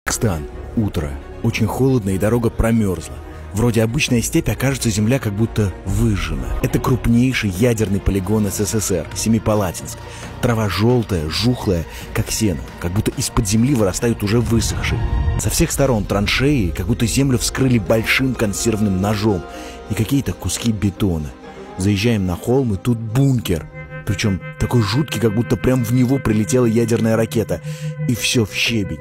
Казахстан. Утро. Очень холодно и дорога промерзла. Вроде обычная степь, а кажется, земля как будто выжжена. Это крупнейший ядерный полигон СССР, Семипалатинск. Трава желтая, жухлая, как сено, как будто из-под земли вырастают уже высохшие. Со всех сторон траншеи, как будто землю вскрыли большим консервным ножом, и какие-то куски бетона. Заезжаем на холм, и тут бункер. Причем такой жуткий, как будто прям в него прилетела ядерная ракета. И все в щебень.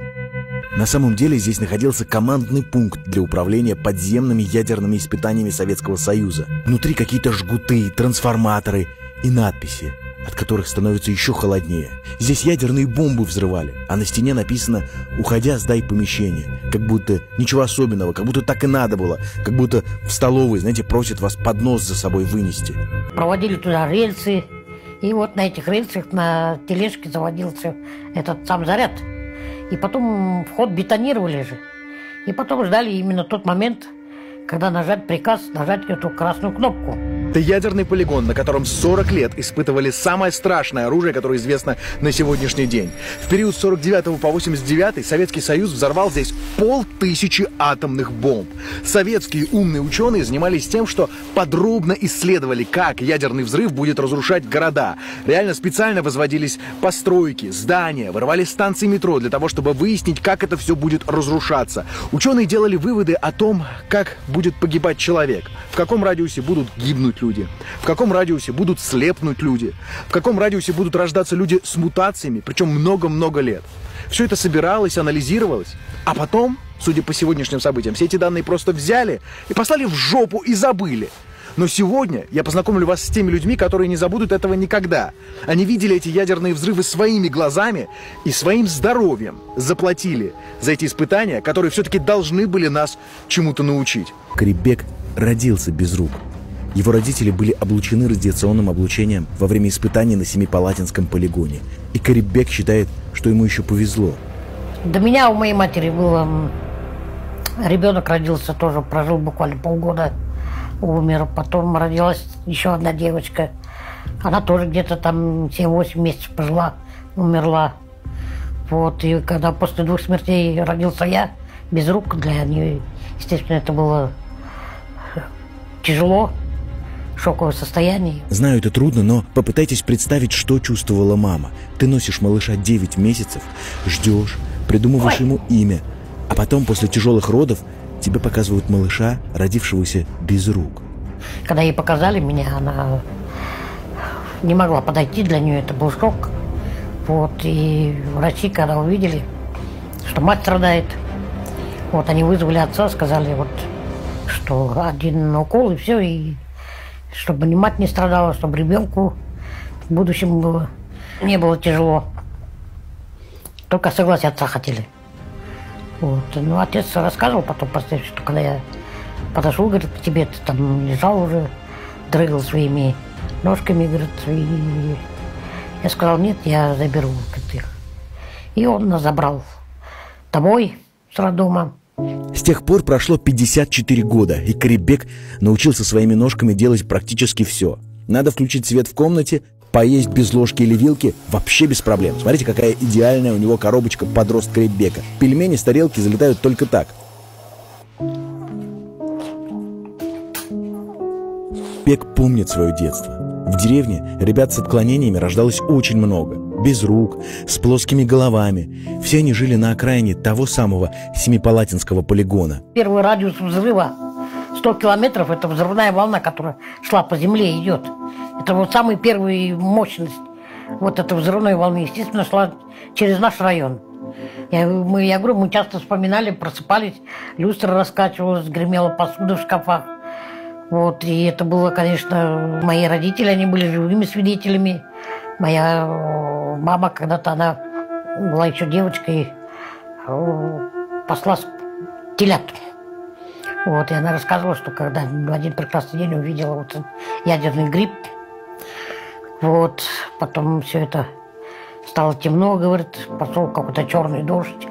На самом деле здесь находился командный пункт для управления подземными ядерными испытаниями Советского Союза. Внутри какие-то жгуты, трансформаторы и надписи, от которых становится еще холоднее. Здесь ядерные бомбы взрывали, а на стене написано «Уходя, сдай помещение». Как будто ничего особенного, как будто так и надо было. Как будто в столовой, знаете, просят вас поднос за собой вынести. Проводили туда рельсы, и вот на этих рельсах на тележке заводился этот сам заряд. И потом вход бетонировали же. И потом ждали именно тот момент, когда нажать приказ, нажать эту красную кнопку. Это ядерный полигон, на котором 40 лет испытывали самое страшное оружие, которое известно на сегодняшний день. В период с 49 по 89 Советский Союз взорвал здесь 500 атомных бомб. Советские умные ученые занимались тем, что подробно исследовали, как ядерный взрыв будет разрушать города. Реально специально возводились постройки, здания, вырывали станции метро для того, чтобы выяснить, как это все будет разрушаться. Ученые делали выводы о том, как будет погибать человек, в каком радиусе будут гибнуть люди, в каком радиусе будут слепнуть люди, в каком радиусе будут рождаться люди с мутациями, причем много-много лет. Все это собиралось, анализировалось, а потом, судя по сегодняшним событиям, все эти данные просто взяли и послали в жопу и забыли. Но сегодня я познакомлю вас с теми людьми, которые не забудут этого никогда. Они видели эти ядерные взрывы своими глазами и своим здоровьем заплатили за эти испытания, которые все-таки должны были нас чему-то научить. Карибек родился без рук. Его родители были облучены радиационным облучением во время испытаний на Семипалатинском полигоне. И Карибек считает, что ему еще повезло. До меня у моей матери было... Ребенок родился тоже, прожил буквально полгода, умер. Потом родилась еще одна девочка. Она тоже где-то там 7-8 месяцев пожила, умерла. Вот. И когда после 2 смертей родился я, без рук, для нее, естественно, это было тяжело. Шоковое состояние. Знаю, это трудно, но попытайтесь представить, что чувствовала мама. Ты носишь малыша 9 месяцев, ждешь, придумываешь ему имя, а потом после тяжелых родов тебе показывают малыша, родившегося без рук. Когда ей показали меня, она не могла подойти, для нее это был шок. Вот, и врачи, когда увидели, что мать страдает, вот, они вызвали отца, сказали, вот, что 1 укол и все, и чтобы ни мать не страдала, чтобы ребенку в будущем было, не было тяжело. Только согласие отца хотели. Вот. Ну, отец рассказывал потом, что когда я подошел, говорит, к тебе, ты там лежал уже, дрыгал своими ножками, говорит, и я сказал, нет, я заберу их. И он нас забрал домой с роддома. С тех пор прошло 54 года, и Карибек научился своими ножками делать практически все. Надо включить свет в комнате, поесть без ложки или вилки вообще без проблем. Смотрите, какая идеальная у него коробочка под рост Карибека. Пельмени с тарелки залетают только так. Бек помнит свое детство. В деревне ребят с отклонениями рождалось очень много. Без рук, с плоскими головами. Все они жили на окраине того самого Семипалатинского полигона. Первый радиус взрыва 100 километров, это взрывная волна, которая шла по земле, идет. Это вот самая первая мощность вот этой взрывной волны, естественно, шла через наш район. Я говорю, мы часто вспоминали, просыпались, люстра раскачивалась, гремела посуда в шкафах. Вот, и это было, конечно, мои родители, они были живыми свидетелями. Моя мама когда-то, она была еще девочкой, пасла телят. Вот, и она рассказывала, что когда в один прекрасный день увидела вот ядерный гриб, вот, потом все это стало темно, говорит, пошел какой-то черный дождь.